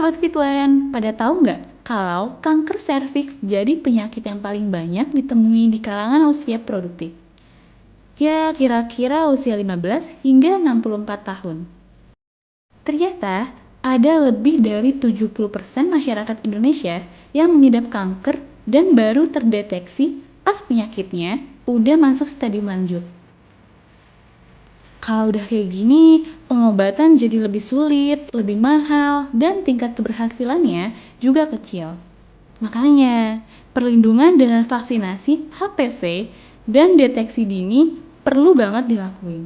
Sobat Fitwan, pada tahu nggak kalau kanker serviks jadi penyakit yang paling banyak ditemui di kalangan usia produktif? Ya, kira-kira usia 15 hingga 64 tahun. Ternyata, ada lebih dari 70% masyarakat Indonesia yang mengidap kanker dan baru terdeteksi pas penyakitnya udah masuk stadium lanjut. Kalau udah kayak gini, pengobatan jadi lebih sulit, lebih mahal, dan tingkat keberhasilannya juga kecil. Makanya, perlindungan dengan vaksinasi HPV dan deteksi dini perlu banget dilakuin.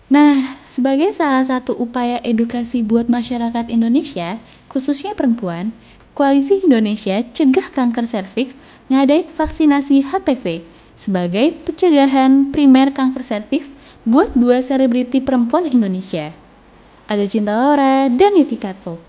Nah, sebagai salah satu upaya edukasi buat masyarakat Indonesia, khususnya perempuan, Koalisi Indonesia Cegah Kanker Serviks ngadain vaksinasi HPV sebagai pencegahan primer kanker serviks buat dua selebriti perempuan Indonesia. Ada Cinta Laura dan Yuki Kato.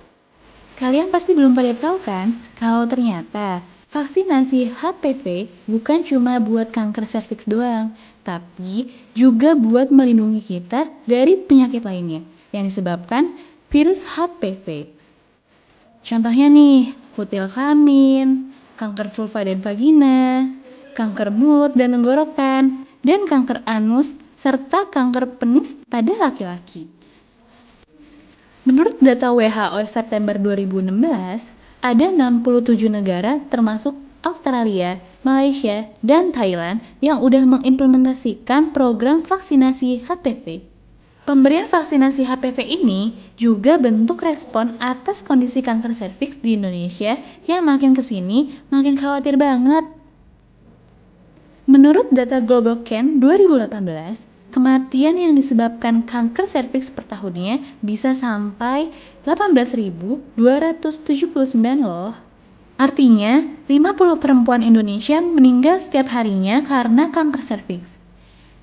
Kalian pasti belum pada tahu kan, kalau ternyata vaksinasi HPV bukan cuma buat kanker serviks doang, tapi juga buat melindungi kita dari penyakit lainnya yang disebabkan virus HPV. Contohnya nih, kutil kelamin, kanker vulva dan vagina, kanker mulut dan tenggorokan, dan kanker anus, serta kanker penis pada laki-laki. Menurut data WHO September 2016, ada 67 negara termasuk Australia, Malaysia, dan Thailand yang udah mengimplementasikan program vaksinasi HPV. Pemberian vaksinasi HPV ini juga bentuk respon atas kondisi kanker serviks di Indonesia yang makin kesini makin khawatir banget. Menurut data Global Can 2018, kematian yang disebabkan kanker serviks per tahunnya bisa sampai 18.279 loh. Artinya, 50 perempuan Indonesia meninggal setiap harinya karena kanker serviks.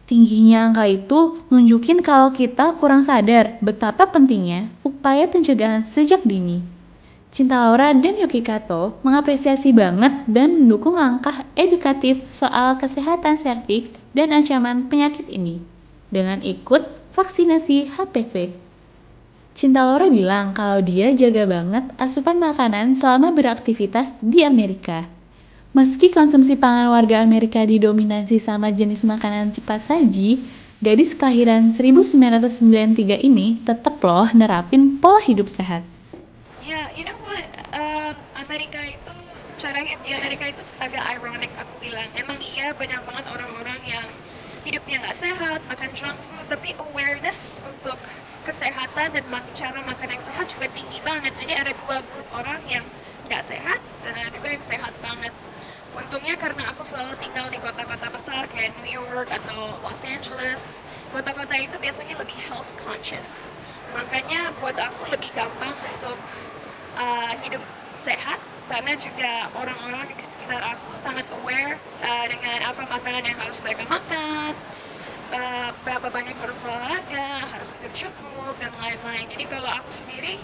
Tingginya angka itu nunjukin kalau kita kurang sadar betapa pentingnya upaya pencegahan sejak dini. Cinta Laura dan Yuki Kato mengapresiasi banget dan mendukung langkah edukatif soal kesehatan serviks dan ancaman penyakit ini dengan ikut vaksinasi HPV. Cinta Laura bilang kalau dia jaga banget asupan makanan selama beraktivitas di Amerika. Meski konsumsi pangan warga Amerika didominasi sama jenis makanan cepat saji, gadis kelahiran 1993 ini tetap loh nerapin pola hidup sehat. Ya, you know what? Amerika itu caranya di Amerika itu agak ironik aku bilang. Emang iya banyak banget orang-orang yang hidupnya nggak sehat, makan junk food, tapi awareness untuk kesehatan dan cara makan yang sehat juga tinggi banget. Jadi ada dua grup orang yang nggak sehat dan ada juga yang sehat banget. Untungnya karena aku selalu tinggal di kota-kota besar kayak New York atau Los Angeles, kota-kota itu biasanya lebih health conscious. Makanya buat aku lebih gampang untuk hidup sehat karena juga orang-orang di sekitar aku sangat aware dengan apa makanan yang harus mereka makan, berapa banyak harus olahraga, harus minum cukup dan lain-lain. Jadi kalau aku sendiri,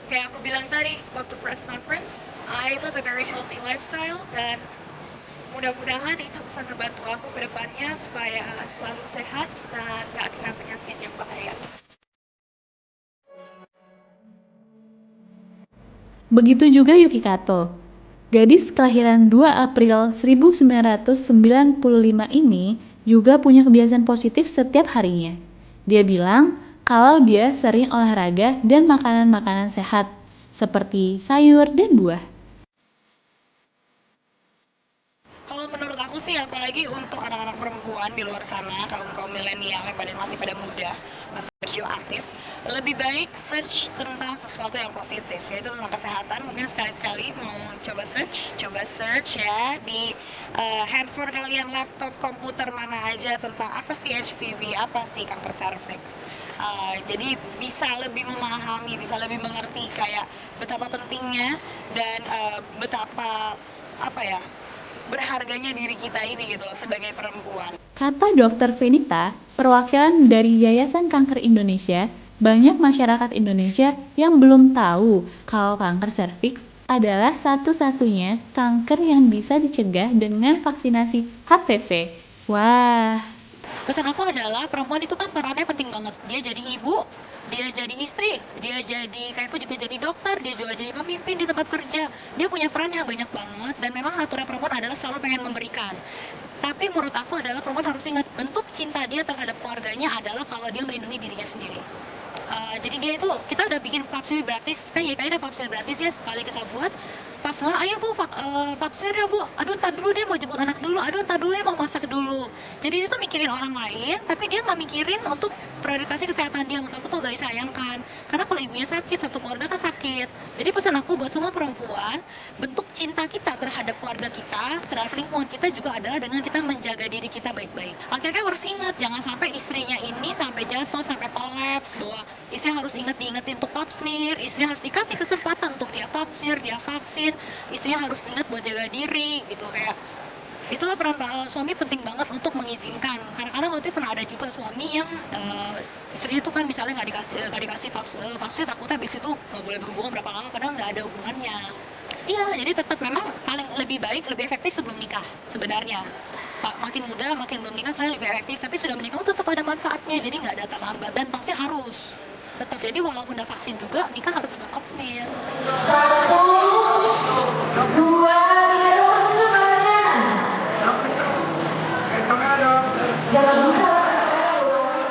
kayak aku bilang tadi waktu press conference, I live a very healthy lifestyle dan mudah-mudahan itu bisa membantu aku ke depannya supaya selalu sehat dan gak kena penyakit yang bahaya. Begitu juga Yuki Kato. Gadis kelahiran 2 April 1995 ini juga punya kebiasaan positif setiap harinya. Dia bilang kalau dia sering olahraga dan makanan-makanan sehat, seperti sayur dan buah. Kalau menurut aku sih, apalagi untuk anak-anak perempuan di luar sana, kaum milenial yang masih pada muda, masih aktif, lebih baik search tentang sesuatu yang positif, yaitu tentang kesehatan. Mungkin sekali-sekali mau coba search ya di handphone kalian, laptop, komputer mana aja tentang apa sih HPV, apa sih kanker serviks. Jadi bisa lebih memahami, bisa lebih mengerti kayak betapa pentingnya dan betapa apa ya berharganya diri kita ini gitu loh sebagai perempuan. Kata Dr. Venita, perwakilan dari Yayasan Kanker Indonesia, banyak masyarakat Indonesia yang belum tahu kalau kanker serviks adalah satu-satunya kanker yang bisa dicegah dengan vaksinasi HPV. Wah, Pesan aku adalah perempuan itu kan perannya penting banget. Dia jadi ibu, dia jadi istri, dia jadi kayak aku juga jadi dokter, dia juga jadi pemimpin di tempat kerja. Dia punya peran yang banyak banget dan memang naturnya perempuan adalah selalu pengen memberikan. Tapi menurut aku adalah perempuan harus ingat bentuk cinta dia terhadap keluarganya adalah kalau dia melindungi dirinya sendiri. Jadi dia itu kita udah bikin papsir gratis kan ya, kayaknya ada papsir gratis ya sekali kita buat pas malam ayo bu papsir ya bu, aduh tar dulu dia mau jemput anak dulu, aduh tar dulu dia mau masak dulu. Jadi dia tuh mikirin orang lain tapi dia nggak mikirin untuk prioritasnya kesehatan dia. Menurut aku tuh gak disayangkan karena kalau ibunya sakit satu keluarga kan sakit. Jadi pesan aku buat semua perempuan, bentuk cinta kita terhadap keluarga kita, terhadap lingkungan kita juga adalah dengan kita menjaga diri kita baik-baik. Akhirnya harus ingat jangan sampai istrinya ini sampai jatuh sampai kolaps, bahwa istri harus diingetin untuk pap smear, istri harus dikasih kesempatan untuk dia pap smear, dia vaksin, istrinya harus ingat buat jaga diri gitu. Kayak itulah peran suami penting banget untuk mengizinkan. Karena kadang waktu itu pernah ada juga suami yang istrinya tuh kan misalnya nggak dikasih vaksin, takutnya habis itu nggak boleh berhubungan berapa lama, padahal nggak ada hubungannya. Iya, jadi tetap memang paling lebih baik, lebih efektif sebelum nikah sebenarnya. Pak, makin muda, makin belum nikah saya lebih efektif, tapi sudah menikah tetap ada manfaatnya, jadi nggak ada terlambat dan vaksin harus tetap. Jadi walaupun udah vaksin juga, nikah harus juga vaksin.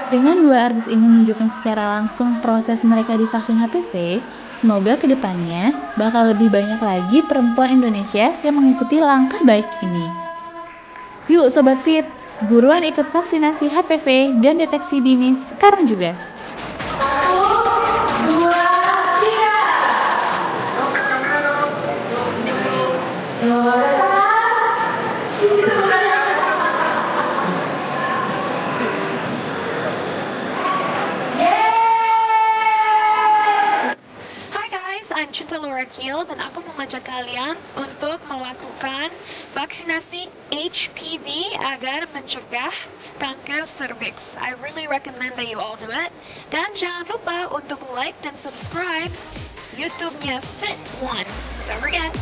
Dengan dua artis ini menunjukkan secara langsung proses mereka divaksin HPV, semoga kedepannya bakal lebih banyak lagi perempuan Indonesia yang mengikuti langkah baik ini. Yuk Sobat Fit, buruan ikut vaksinasi HPV dan deteksi dini sekarang juga. I'm Cinta Laura Kiel dan aku mengajak kalian untuk melakukan vaksinasi HPV agar mencegah kanker serviks. I really recommend that you all do it. Dan jangan lupa untuk like dan subscribe YouTube-nya Fit One. Don't forget.